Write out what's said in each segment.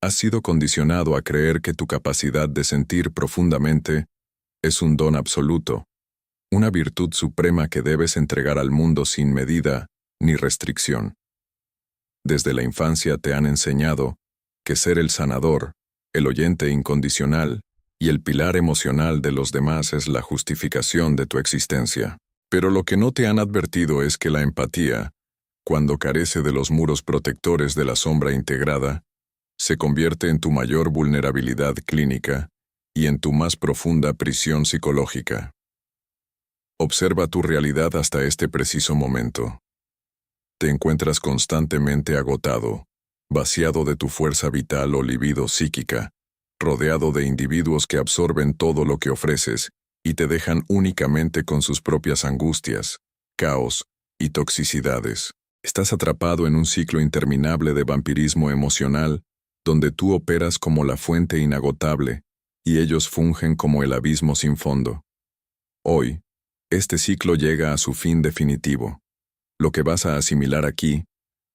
Has sido condicionado a creer que tu capacidad de sentir profundamente es un don absoluto, una virtud suprema que debes entregar al mundo sin medida ni restricción. Desde la infancia te han enseñado que ser el sanador, el oyente incondicional y el pilar emocional de los demás es la justificación de tu existencia. Pero lo que no te han advertido es que la empatía, cuando carece de los muros protectores de la sombra integrada, se convierte en tu mayor vulnerabilidad clínica y en tu más profunda prisión psicológica. Observa tu realidad hasta este preciso momento. Te encuentras constantemente agotado, vaciado de tu fuerza vital o libido psíquica, rodeado de individuos que absorben todo lo que ofreces y te dejan únicamente con sus propias angustias, caos y toxicidades. Estás atrapado en un ciclo interminable de vampirismo emocional, donde tú operas como la fuente inagotable y ellos fungen como el abismo sin fondo. Hoy, este ciclo llega a su fin definitivo. Lo que vas a asimilar aquí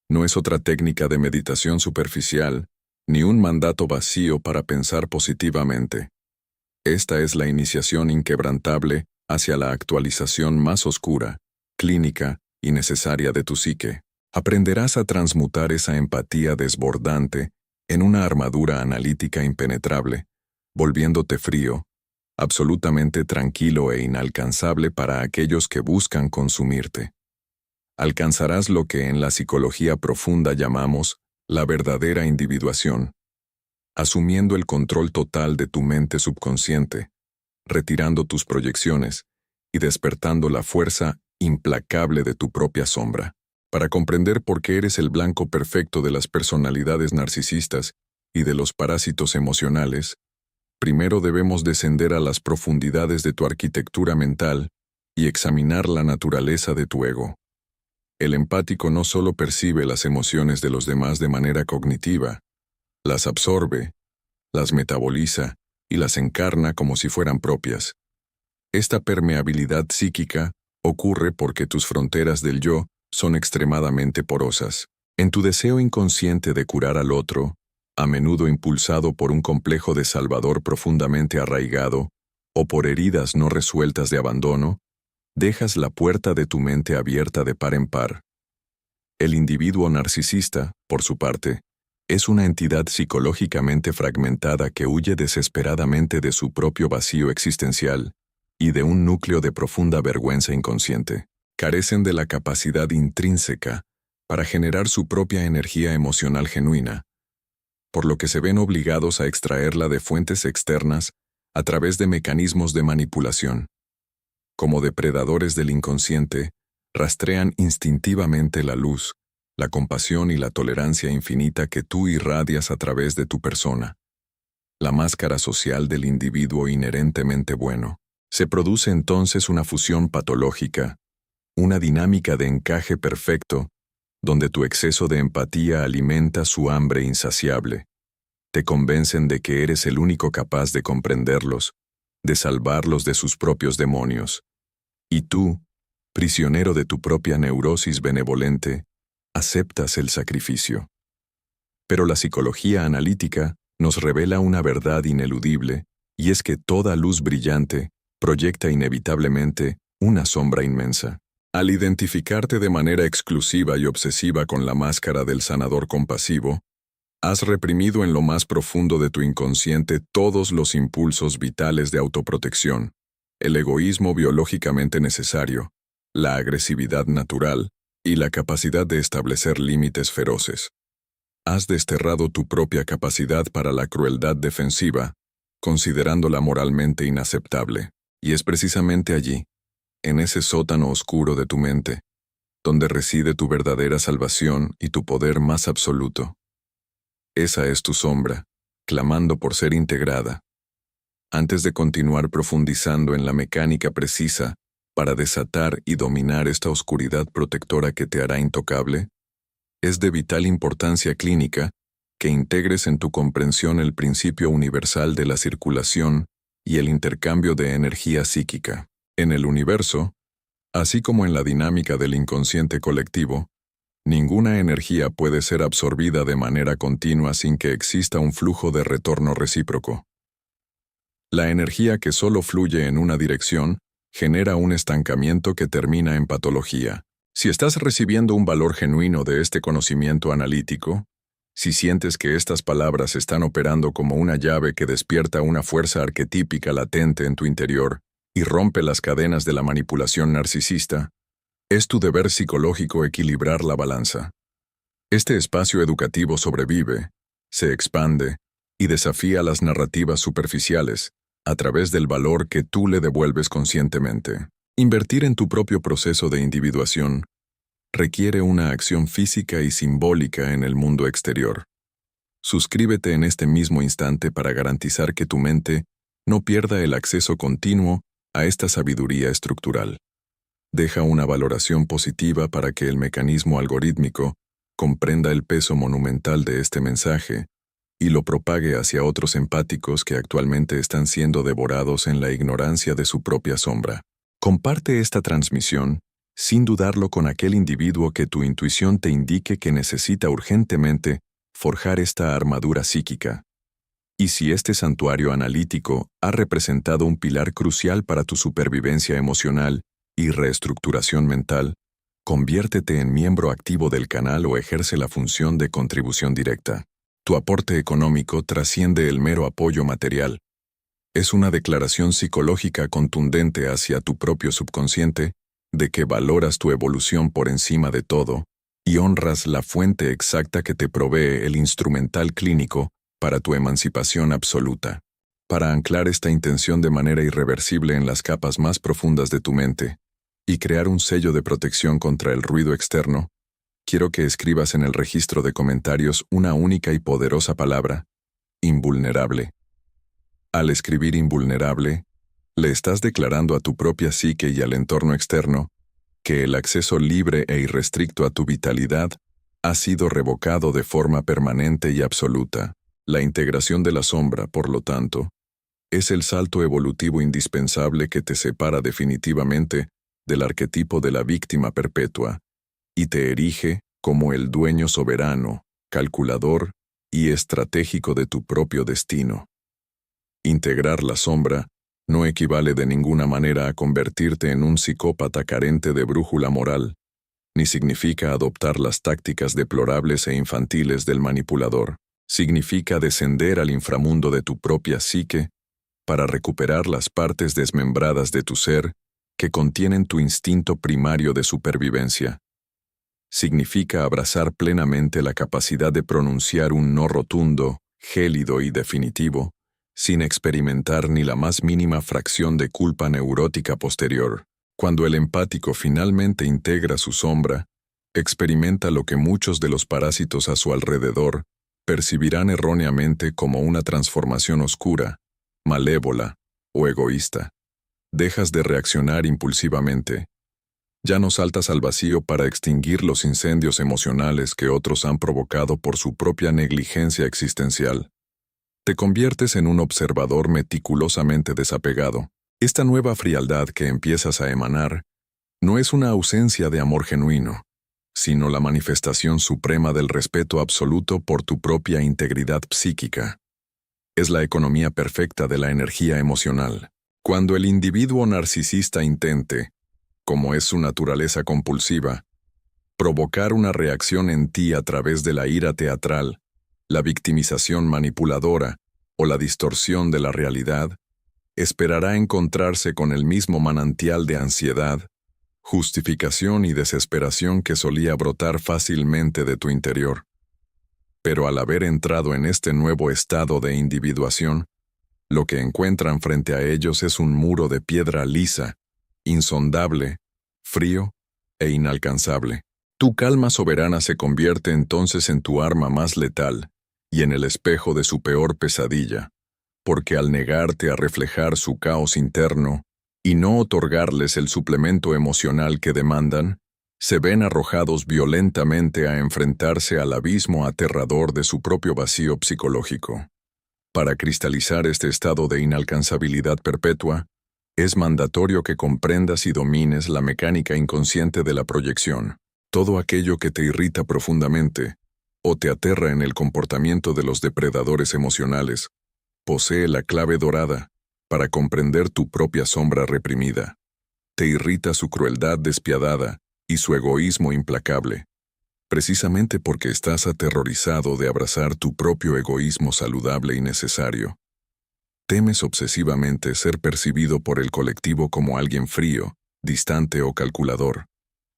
no es otra técnica de meditación superficial, ni un mandato vacío para pensar positivamente. Esta es la iniciación inquebrantable hacia la actualización más oscura, clínica y necesaria de tu psique. Aprenderás a transmutar esa empatía desbordante en una armadura analítica impenetrable, volviéndote frío, absolutamente tranquilo e inalcanzable para aquellos que buscan consumirte. Alcanzarás lo que en la psicología profunda llamamos la verdadera individuación, asumiendo el control total de tu mente subconsciente, retirando tus proyecciones y despertando la fuerza implacable de tu propia sombra. Para comprender por qué eres el blanco perfecto de las personalidades narcisistas y de los parásitos emocionales, primero debemos descender a las profundidades de tu arquitectura mental y examinar la naturaleza de tu ego. El empático no solo percibe las emociones de los demás de manera cognitiva, las absorbe, las metaboliza y las encarna como si fueran propias. Esta permeabilidad psíquica ocurre porque tus fronteras del yo son extremadamente porosas. En tu deseo inconsciente de curar al otro, a menudo impulsado por un complejo de salvador profundamente arraigado o por heridas no resueltas de abandono, dejas la puerta de tu mente abierta de par en par. El individuo narcisista, por su parte, es una entidad psicológicamente fragmentada que huye desesperadamente de su propio vacío existencial y de un núcleo de profunda vergüenza inconsciente. Carecen de la capacidad intrínseca para generar su propia energía emocional genuina, por lo que se ven obligados a extraerla de fuentes externas a través de mecanismos de manipulación. Como depredadores del inconsciente, rastrean instintivamente la luz, la compasión y la tolerancia infinita que tú irradias a través de tu persona. La máscara social del individuo inherentemente bueno. Se produce entonces una fusión patológica, una dinámica de encaje perfecto, donde tu exceso de empatía alimenta su hambre insaciable. Te convencen de que eres el único capaz de comprenderlos, de salvarlos de sus propios demonios. Y tú, prisionero de tu propia neurosis benevolente, aceptas el sacrificio. Pero la psicología analítica nos revela una verdad ineludible, y es que toda luz brillante proyecta inevitablemente una sombra inmensa. Al identificarte de manera exclusiva y obsesiva con la máscara del sanador compasivo, has reprimido en lo más profundo de tu inconsciente todos los impulsos vitales de autoprotección, el egoísmo biológicamente necesario, la agresividad natural y la capacidad de establecer límites feroces. Has desterrado tu propia capacidad para la crueldad defensiva, considerándola moralmente inaceptable. Y es precisamente allí, en ese sótano oscuro de tu mente, donde reside tu verdadera salvación y tu poder más absoluto. Esa es tu sombra, clamando por ser integrada. Antes de continuar profundizando en la mecánica precisa para desatar y dominar esta oscuridad protectora que te hará intocable, es de vital importancia clínica que integres en tu comprensión el principio universal de la circulación y el intercambio de energía psíquica. En el universo, así como en la dinámica del inconsciente colectivo, Ninguna energía puede ser absorbida de manera continua sin que exista un flujo de retorno recíproco. La energía que solo fluye en una dirección genera un estancamiento que termina en patología. Si estás recibiendo un valor genuino de este conocimiento analítico, si sientes que estas palabras están operando como una llave que despierta una fuerza arquetípica latente en tu interior y rompe las cadenas de la manipulación narcisista, es tu deber psicológico equilibrar la balanza. Este espacio educativo sobrevive, se expande y desafía las narrativas superficiales a través del valor que tú le devuelves conscientemente. Invertir en tu propio proceso de individuación requiere una acción física y simbólica en el mundo exterior. Suscríbete en este mismo instante para garantizar que tu mente no pierda el acceso continuo a esta sabiduría estructural. Deja una valoración positiva para que el mecanismo algorítmico comprenda el peso monumental de este mensaje y lo propague hacia otros empáticos que actualmente están siendo devorados en la ignorancia de su propia sombra. Comparte esta transmisión sin dudarlo con aquel individuo que tu intuición te indique que necesita urgentemente forjar esta armadura psíquica. Y si este santuario analítico ha representado un pilar crucial para tu supervivencia emocional y reestructuración mental, conviértete en miembro activo del canal o ejerce la función de contribución directa. Tu aporte económico trasciende el mero apoyo material. Es una declaración psicológica contundente hacia tu propio subconsciente de que valoras tu evolución por encima de todo y honras la fuente exacta que te provee el instrumental clínico para tu emancipación absoluta. Para anclar esta intención de manera irreversible en las capas más profundas de tu mente y crear un sello de protección contra el ruido externo, quiero que escribas en el registro de comentarios una única y poderosa palabra: invulnerable. Al escribir invulnerable, le estás declarando a tu propia psique y al entorno externo que el acceso libre e irrestricto a tu vitalidad ha sido revocado de forma permanente y absoluta. La integración de la sombra, por lo tanto, es el salto evolutivo indispensable que te separa definitivamente del arquetipo de la víctima perpetua y te erige como el dueño soberano, calculador y estratégico de tu propio destino. Integrar la sombra no equivale de ninguna manera a convertirte en un psicópata carente de brújula moral, ni significa adoptar las tácticas deplorables e infantiles del manipulador. Significa descender al inframundo de tu propia psique para recuperar las partes desmembradas de tu ser que contienen tu instinto primario de supervivencia. Significa abrazar plenamente la capacidad de pronunciar un no rotundo, gélido y definitivo, sin experimentar ni la más mínima fracción de culpa neurótica posterior. Cuando el empático finalmente integra su sombra, experimenta lo que muchos de los parásitos a su alrededor percibirán erróneamente como una transformación oscura, malévola o egoísta. Dejas de reaccionar impulsivamente. Ya no saltas al vacío para extinguir los incendios emocionales que otros han provocado por su propia negligencia existencial. Te conviertes en un observador meticulosamente desapegado. Esta nueva frialdad que empiezas a emanar no es una ausencia de amor genuino, sino la manifestación suprema del respeto absoluto por tu propia integridad psíquica. Es la economía perfecta de la energía emocional. Cuando el individuo narcisista intente, como es su naturaleza compulsiva, provocar una reacción en ti a través de la ira teatral, la victimización manipuladora o la distorsión de la realidad, esperará encontrarse con el mismo manantial de ansiedad, justificación y desesperación que solía brotar fácilmente de tu interior. Pero al haber entrado en este nuevo estado de individuación, lo que encuentran frente a ellos es un muro de piedra lisa, insondable, frío e inalcanzable. Tu calma soberana se convierte entonces en tu arma más letal y en el espejo de su peor pesadilla, porque al negarte a reflejar su caos interno y no otorgarles el suplemento emocional que demandan, se ven arrojados violentamente a enfrentarse al abismo aterrador de su propio vacío psicológico. Para cristalizar este estado de inalcanzabilidad perpetua, es mandatorio que comprendas y domines la mecánica inconsciente de la proyección. Todo aquello que te irrita profundamente o te aterra en el comportamiento de los depredadores emocionales posee la clave dorada para comprender tu propia sombra reprimida. Te irrita su crueldad despiadada y su egoísmo implacable, precisamente porque estás aterrorizado de abrazar tu propio egoísmo saludable y necesario. Temes obsesivamente ser percibido por el colectivo como alguien frío, distante o calculador,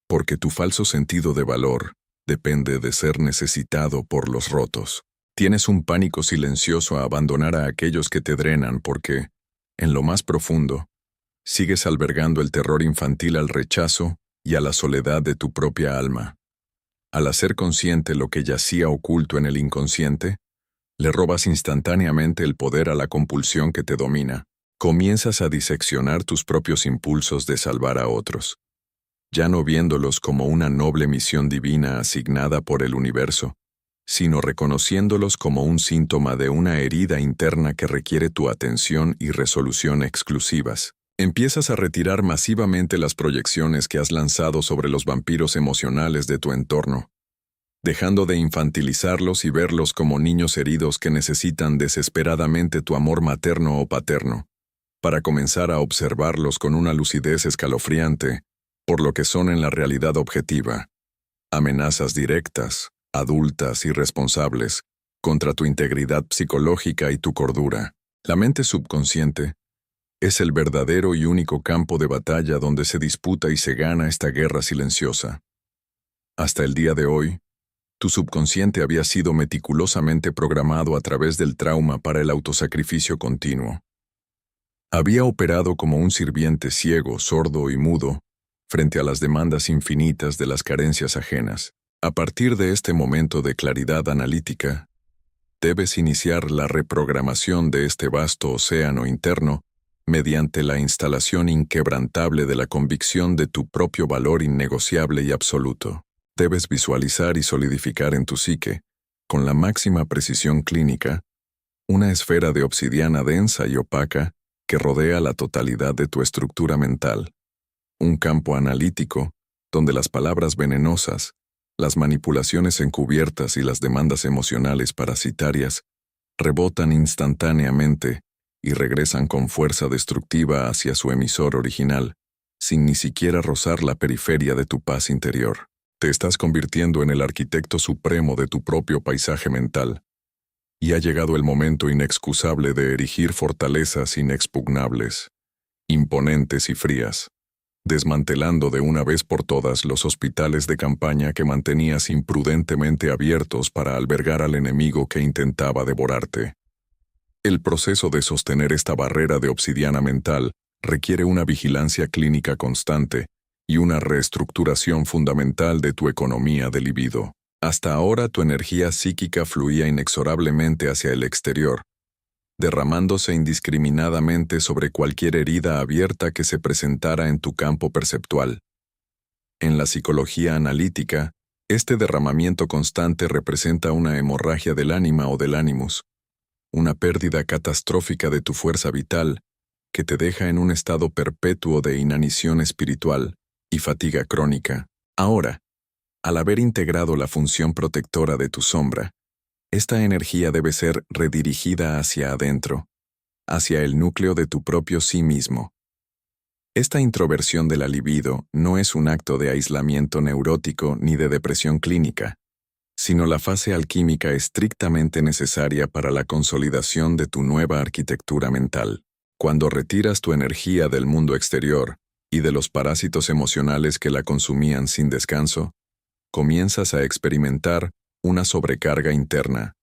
porque tu falso sentido de valor depende de ser necesitado por los rotos. Tienes un pánico silencioso a abandonar a aquellos que te drenan porque, en lo más profundo, sigues albergando el terror infantil al rechazo y a la soledad de tu propia alma. Al hacer consciente lo que yacía oculto en el inconsciente, le robas instantáneamente el poder a la compulsión que te domina. Comienzas a diseccionar tus propios impulsos de salvar a otros, ya no viéndolos como una noble misión divina asignada por el universo, sino reconociéndolos como un síntoma de una herida interna que requiere tu atención y resolución exclusivas. Empiezas a retirar masivamente las proyecciones que has lanzado sobre los vampiros emocionales de tu entorno, dejando de infantilizarlos y verlos como niños heridos que necesitan desesperadamente tu amor materno o paterno, para comenzar a observarlos con una lucidez escalofriante, por lo que son en la realidad objetiva: amenazas directas, adultas y responsables, contra tu integridad psicológica y tu cordura. La mente subconsciente es el verdadero y único campo de batalla donde se disputa y se gana esta guerra silenciosa. Hasta el día de hoy, tu subconsciente había sido meticulosamente programado a través del trauma para el autosacrificio continuo. Había operado como un sirviente ciego, sordo y mudo frente a las demandas infinitas de las carencias ajenas. A partir de este momento de claridad analítica, debes iniciar la reprogramación de este vasto océano interno mediante la instalación inquebrantable de la convicción de tu propio valor innegociable y absoluto. Debes visualizar y solidificar en tu psique, con la máxima precisión clínica, una esfera de obsidiana densa y opaca que rodea la totalidad de tu estructura mental. Un campo analítico donde las palabras venenosas, las manipulaciones encubiertas y las demandas emocionales parasitarias rebotan instantáneamente y regresan con fuerza destructiva hacia su emisor original, sin ni siquiera rozar la periferia de tu paz interior. Te estás convirtiendo en el arquitecto supremo de tu propio paisaje mental, y ha llegado el momento inexcusable de erigir fortalezas inexpugnables, imponentes y frías, desmantelando de una vez por todas los hospitales de campaña que mantenías imprudentemente abiertos para albergar al enemigo que intentaba devorarte. El proceso de sostener esta barrera de obsidiana mental requiere una vigilancia clínica constante y una reestructuración fundamental de tu economía de libido. Hasta ahora tu energía psíquica fluía inexorablemente hacia el exterior, derramándose indiscriminadamente sobre cualquier herida abierta que se presentara en tu campo perceptual. En la psicología analítica, este derramamiento constante representa una hemorragia del ánima o del ánimus, una pérdida catastrófica de tu fuerza vital que te deja en un estado perpetuo de inanición espiritual y fatiga crónica. Ahora, al haber integrado la función protectora de tu sombra, esta energía debe ser redirigida hacia adentro, hacia el núcleo de tu propio sí mismo. Esta introversión de la libido no es un acto de aislamiento neurótico ni de depresión clínica, sino la fase alquímica estrictamente necesaria para la consolidación de tu nueva arquitectura mental. Cuando retiras tu energía del mundo exterior y de los parásitos emocionales que la consumían sin descanso, comienzas a experimentar una sobrecarga interna,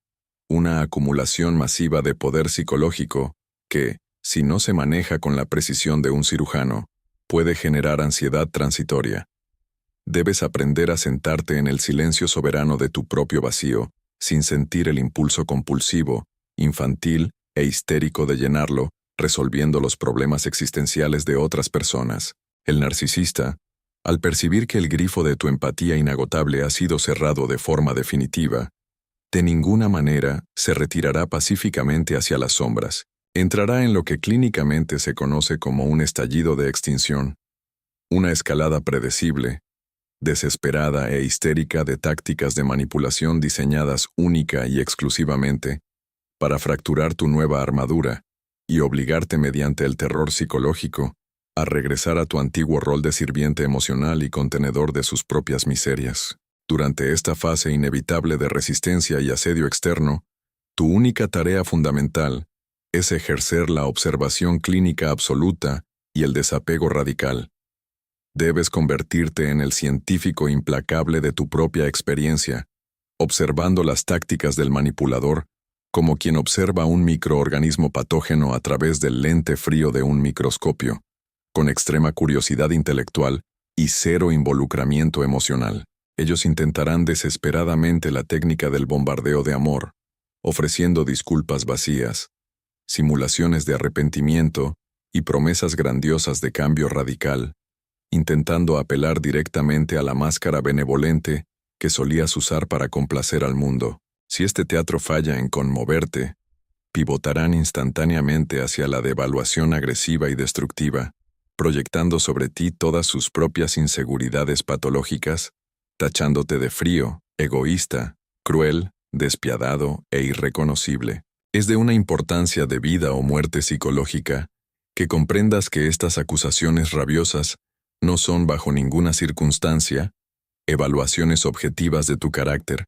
una acumulación masiva de poder psicológico que, si no se maneja con la precisión de un cirujano, puede generar ansiedad transitoria. Debes aprender a sentarte en el silencio soberano de tu propio vacío, sin sentir el impulso compulsivo, infantil e histérico de llenarlo, resolviendo los problemas existenciales de otras personas. El narcisista, al percibir que el grifo de tu empatía inagotable ha sido cerrado de forma definitiva, de ninguna manera se retirará pacíficamente hacia las sombras. Entrará en lo que clínicamente se conoce como un estallido de extinción, una escalada predecible, desesperada e histérica de tácticas de manipulación diseñadas única y exclusivamente para fracturar tu nueva armadura y obligarte mediante el terror psicológico a regresar a tu antiguo rol de sirviente emocional y contenedor de sus propias miserias. Durante esta fase inevitable de resistencia y asedio externo, tu única tarea fundamental es ejercer la observación clínica absoluta y el desapego radical. Debes convertirte en el científico implacable de tu propia experiencia, observando las tácticas del manipulador como quien observa un microorganismo patógeno a través del lente frío de un microscopio, con extrema curiosidad intelectual y cero involucramiento emocional. Ellos intentarán desesperadamente la técnica del bombardeo de amor, ofreciendo disculpas vacías, simulaciones de arrepentimiento y promesas grandiosas de cambio radical, intentando apelar directamente a la máscara benevolente que solías usar para complacer al mundo. Si este teatro falla en conmoverte, pivotarán instantáneamente hacia la devaluación agresiva y destructiva, proyectando sobre ti todas sus propias inseguridades patológicas, tachándote de frío, egoísta, cruel, despiadado e irreconocible. Es de una importancia de vida o muerte psicológica que comprendas que estas acusaciones rabiosas no son bajo ninguna circunstancia evaluaciones objetivas de tu carácter,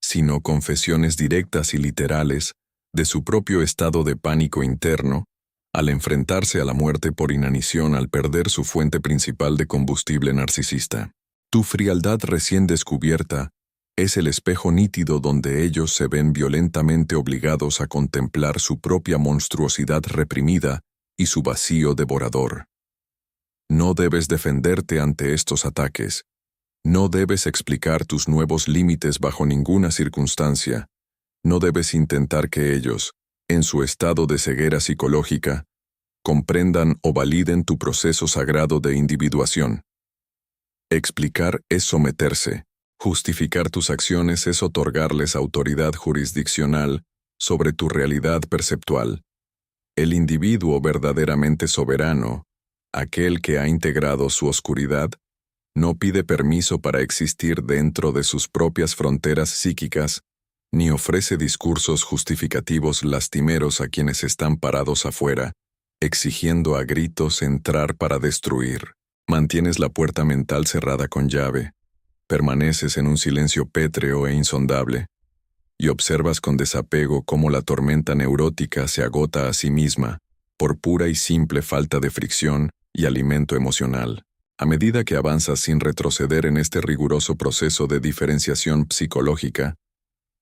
sino confesiones directas y literales de su propio estado de pánico interno al enfrentarse a la muerte por inanición al perder su fuente principal de combustible narcisista. Tu frialdad recién descubierta es el espejo nítido donde ellos se ven violentamente obligados a contemplar su propia monstruosidad reprimida y su vacío devorador. No debes defenderte ante estos ataques. No debes explicar tus nuevos límites bajo ninguna circunstancia. No debes intentar que ellos, en su estado de ceguera psicológica, comprendan o validen tu proceso sagrado de individuación. Explicar es someterse. Justificar tus acciones es otorgarles autoridad jurisdiccional sobre tu realidad perceptual. El individuo verdaderamente soberano, aquel que ha integrado su oscuridad, no pide permiso para existir dentro de sus propias fronteras psíquicas, ni ofrece discursos justificativos lastimeros a quienes están parados afuera, exigiendo a gritos entrar para destruir. Mantienes la puerta mental cerrada con llave, permaneces en un silencio pétreo e insondable, y observas con desapego cómo la tormenta neurótica se agota a sí misma por pura y simple falta de fricción y alimento emocional. A medida que avanzas sin retroceder en este riguroso proceso de diferenciación psicológica,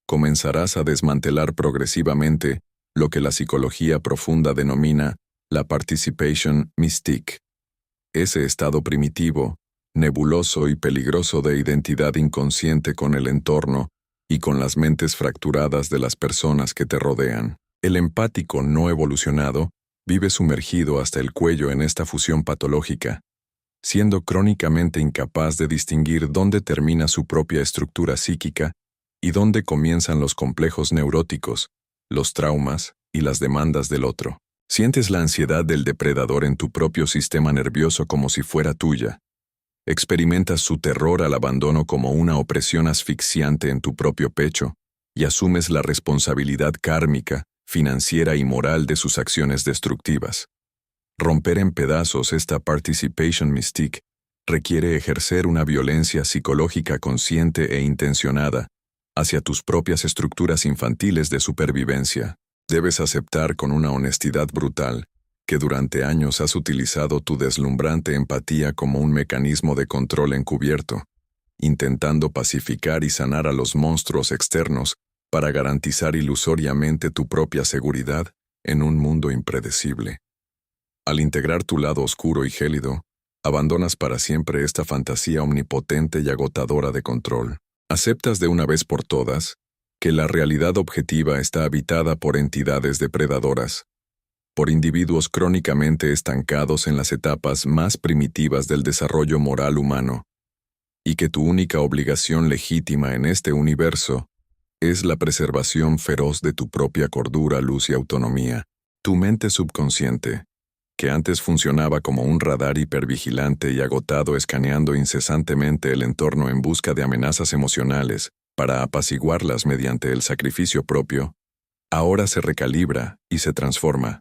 comenzarás a desmantelar progresivamente lo que la psicología profunda denomina la participation mystique. Ese estado primitivo, nebuloso y peligroso de identidad inconsciente con el entorno y con las mentes fracturadas de las personas que te rodean. El empático no evolucionado vive sumergido hasta el cuello en esta fusión patológica, siendo crónicamente incapaz de distinguir dónde termina su propia estructura psíquica y dónde comienzan los complejos neuróticos, los traumas y las demandas del otro. Sientes la ansiedad del depredador en tu propio sistema nervioso como si fuera tuya. Experimentas su terror al abandono como una opresión asfixiante en tu propio pecho y asumes la responsabilidad kármica, financiera y moral de sus acciones destructivas. Romper en pedazos esta participation mystique requiere ejercer una violencia psicológica consciente e intencionada hacia tus propias estructuras infantiles de supervivencia. Debes aceptar con una honestidad brutal que durante años has utilizado tu deslumbrante empatía como un mecanismo de control encubierto, intentando pacificar y sanar a los monstruos externos para garantizar ilusoriamente tu propia seguridad en un mundo impredecible. Al integrar tu lado oscuro y gélido, abandonas para siempre esta fantasía omnipotente y agotadora de control. Aceptas de una vez por todas que la realidad objetiva está habitada por entidades depredadoras, por individuos crónicamente estancados en las etapas más primitivas del desarrollo moral humano, y que tu única obligación legítima en este universo es la preservación feroz de tu propia cordura, luz y autonomía. Tu mente subconsciente, que antes funcionaba como un radar hipervigilante y agotado escaneando incesantemente el entorno en busca de amenazas emocionales para apaciguarlas mediante el sacrificio propio, ahora se recalibra y se transforma.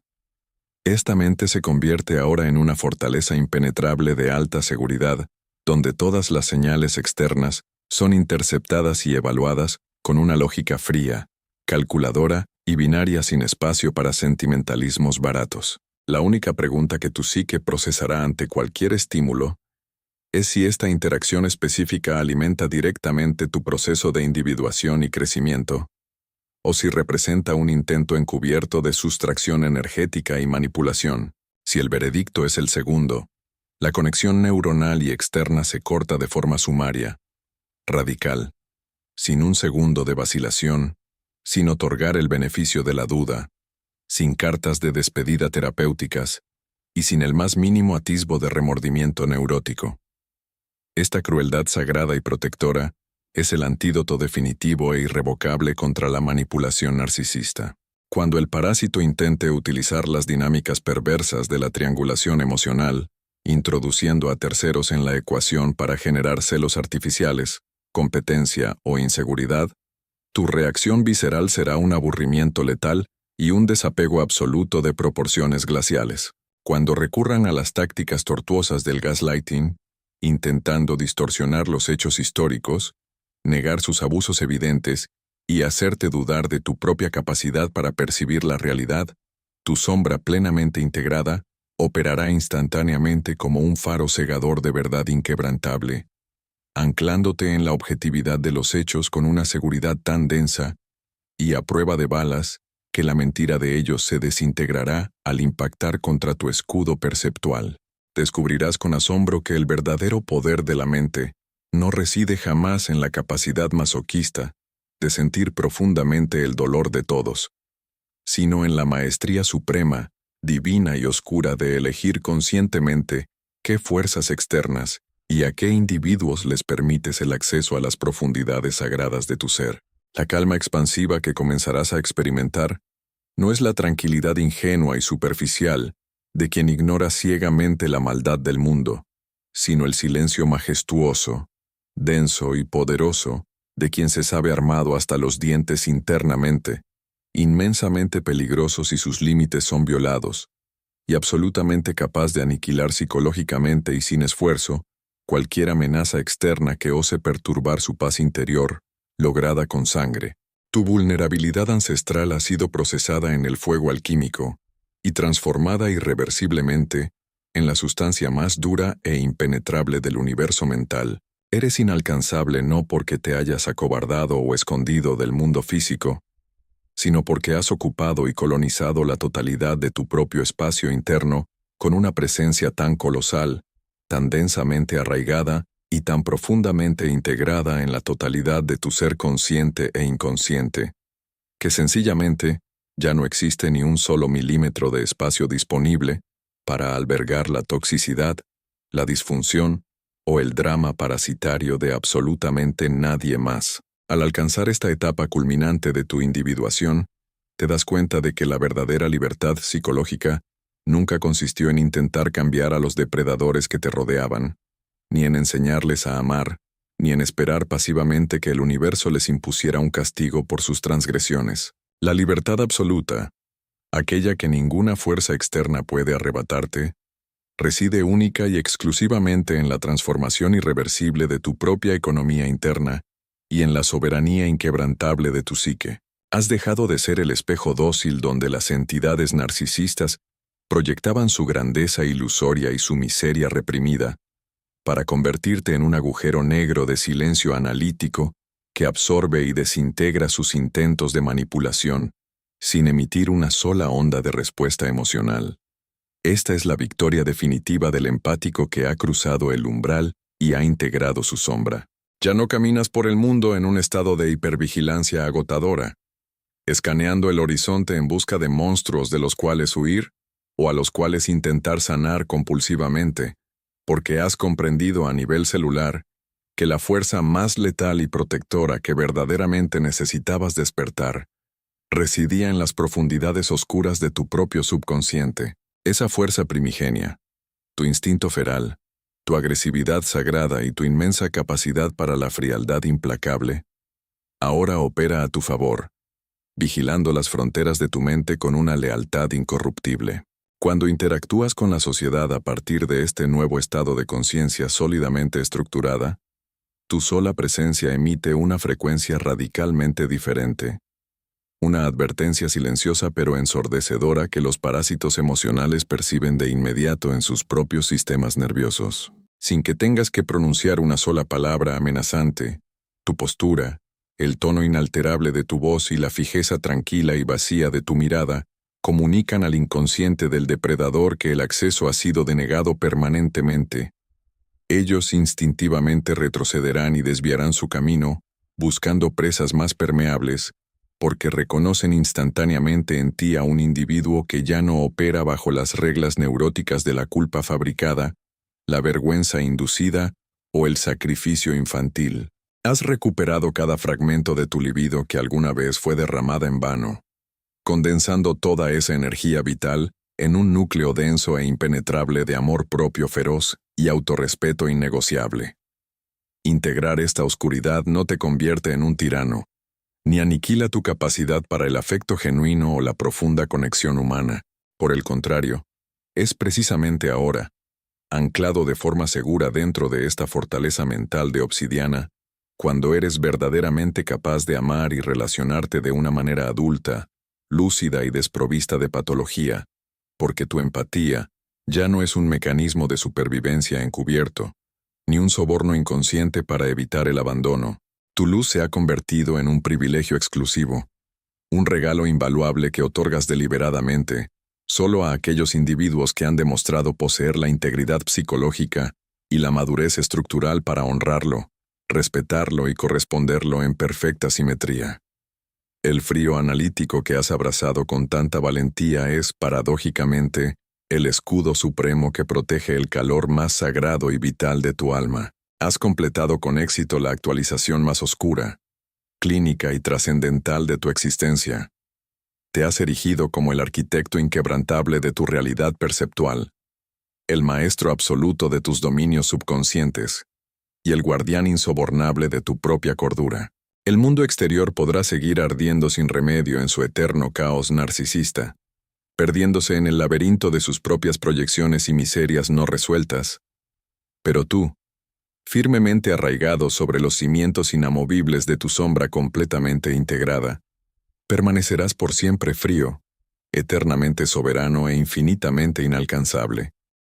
Esta mente se convierte ahora en una fortaleza impenetrable de alta seguridad, donde todas las señales externas son interceptadas y evaluadas con una lógica fría, calculadora y binaria sin espacio para sentimentalismos baratos. La única pregunta que tu psique procesará ante cualquier estímulo es si esta interacción específica alimenta directamente tu proceso de individuación y crecimiento, o si representa un intento encubierto de sustracción energética y manipulación. Si el veredicto es el segundo, la conexión neuronal y externa se corta de forma sumaria, radical, sin un segundo de vacilación, sin otorgar el beneficio de la duda, sin cartas de despedida terapéuticas y sin el más mínimo atisbo de remordimiento neurótico. Esta crueldad sagrada y protectora es el antídoto definitivo e irrevocable contra la manipulación narcisista. Cuando el parásito intente utilizar las dinámicas perversas de la triangulación emocional, introduciendo a terceros en la ecuación para generar celos artificiales, competencia o inseguridad, tu reacción visceral será un aburrimiento letal y un desapego absoluto de proporciones glaciales. Cuando recurran a las tácticas tortuosas del gaslighting, intentando distorsionar los hechos históricos, negar sus abusos evidentes y hacerte dudar de tu propia capacidad para percibir la realidad, tu sombra plenamente integrada operará instantáneamente como un faro cegador de verdad inquebrantable, anclándote en la objetividad de los hechos con una seguridad tan densa y a prueba de balas que la mentira de ellos se desintegrará al impactar contra tu escudo perceptual. Descubrirás con asombro que el verdadero poder de la mente no reside jamás en la capacidad masoquista de sentir profundamente el dolor de todos, sino en la maestría suprema, divina y oscura de elegir conscientemente qué fuerzas externas y a qué individuos les permites el acceso a las profundidades sagradas de tu ser. La calma expansiva que comenzarás a experimentar no es la tranquilidad ingenua y superficial de quien ignora ciegamente la maldad del mundo, sino el silencio majestuoso, denso y poderoso de quien se sabe armado hasta los dientes internamente, inmensamente peligroso si sus límites son violados, y absolutamente capaz de aniquilar psicológicamente y sin esfuerzo cualquier amenaza externa que ose perturbar su paz interior, lograda con sangre. Tu vulnerabilidad ancestral ha sido procesada en el fuego alquímico y transformada irreversiblemente en la sustancia más dura e impenetrable del universo mental. Eres inalcanzable no porque te hayas acobardado o escondido del mundo físico, sino porque has ocupado y colonizado la totalidad de tu propio espacio interno con una presencia tan colosal, tan densamente arraigada y tan profundamente integrada en la totalidad de tu ser consciente e inconsciente, que sencillamente ya no existe ni un solo milímetro de espacio disponible para albergar la toxicidad, la disfunción o el drama parasitario de absolutamente nadie más. Al alcanzar esta etapa culminante de tu individuación, te das cuenta de que la verdadera libertad psicológica nunca consistió en intentar cambiar a los depredadores que te rodeaban, ni en enseñarles a amar, ni en esperar pasivamente que el universo les impusiera un castigo por sus transgresiones. La libertad absoluta, aquella que ninguna fuerza externa puede arrebatarte, reside única y exclusivamente en la transformación irreversible de tu propia economía interna y en la soberanía inquebrantable de tu psique. Has dejado de ser el espejo dócil donde las entidades narcisistas proyectaban su grandeza ilusoria y su miseria reprimida, para convertirte en un agujero negro de silencio analítico que absorbe y desintegra sus intentos de manipulación, sin emitir una sola onda de respuesta emocional. Esta es la victoria definitiva del empático que ha cruzado el umbral y ha integrado su sombra. Ya no caminas por el mundo en un estado de hipervigilancia agotadora, escaneando el horizonte en busca de monstruos de los cuales huir o a los cuales intentar sanar compulsivamente, porque has comprendido a nivel celular que la fuerza más letal y protectora que verdaderamente necesitabas despertar residía en las profundidades oscuras de tu propio subconsciente. Esa fuerza primigenia, tu instinto feral, tu agresividad sagrada y tu inmensa capacidad para la frialdad implacable, ahora opera a tu favor, vigilando las fronteras de tu mente con una lealtad incorruptible. Cuando interactúas con la sociedad a partir de este nuevo estado de conciencia sólidamente estructurada, tu sola presencia emite una frecuencia radicalmente diferente. Una advertencia silenciosa pero ensordecedora que los parásitos emocionales perciben de inmediato en sus propios sistemas nerviosos. Sin que tengas que pronunciar una sola palabra amenazante, tu postura, el tono inalterable de tu voz y la fijeza tranquila y vacía de tu mirada comunican al inconsciente del depredador que el acceso ha sido denegado permanentemente. Ellos instintivamente retrocederán y desviarán su camino, buscando presas más permeables, porque reconocen instantáneamente en ti a un individuo que ya no opera bajo las reglas neuróticas de la culpa fabricada, la vergüenza inducida o el sacrificio infantil. Has recuperado cada fragmento de tu libido que alguna vez fue derramada en vano, condensando toda esa energía vital en un núcleo denso e impenetrable de amor propio feroz y autorrespeto innegociable. Integrar esta oscuridad no te convierte en un tirano, ni aniquila tu capacidad para el afecto genuino o la profunda conexión humana. Por el contrario, es precisamente ahora, anclado de forma segura dentro de esta fortaleza mental de obsidiana, cuando eres verdaderamente capaz de amar y relacionarte de una manera adulta, lúcida y desprovista de patología, porque tu empatía ya no es un mecanismo de supervivencia encubierto, ni un soborno inconsciente para evitar el abandono. Tu luz se ha convertido en un privilegio exclusivo, un regalo invaluable que otorgas deliberadamente solo a aquellos individuos que han demostrado poseer la integridad psicológica y la madurez estructural para honrarlo, respetarlo y corresponderlo en perfecta simetría. El frío analítico que has abrazado con tanta valentía es, paradójicamente, el escudo supremo que protege el calor más sagrado y vital de tu alma. Has completado con éxito la actualización más oscura, clínica y trascendental de tu existencia. Te has erigido como el arquitecto inquebrantable de tu realidad perceptual, el maestro absoluto de tus dominios subconscientes y el guardián insobornable de tu propia cordura. El mundo exterior podrá seguir ardiendo sin remedio en su eterno caos narcisista, perdiéndose en el laberinto de sus propias proyecciones y miserias no resueltas. Pero tú, firmemente arraigado sobre los cimientos inamovibles de tu sombra completamente integrada, permanecerás por siempre frío, eternamente soberano e infinitamente inalcanzable.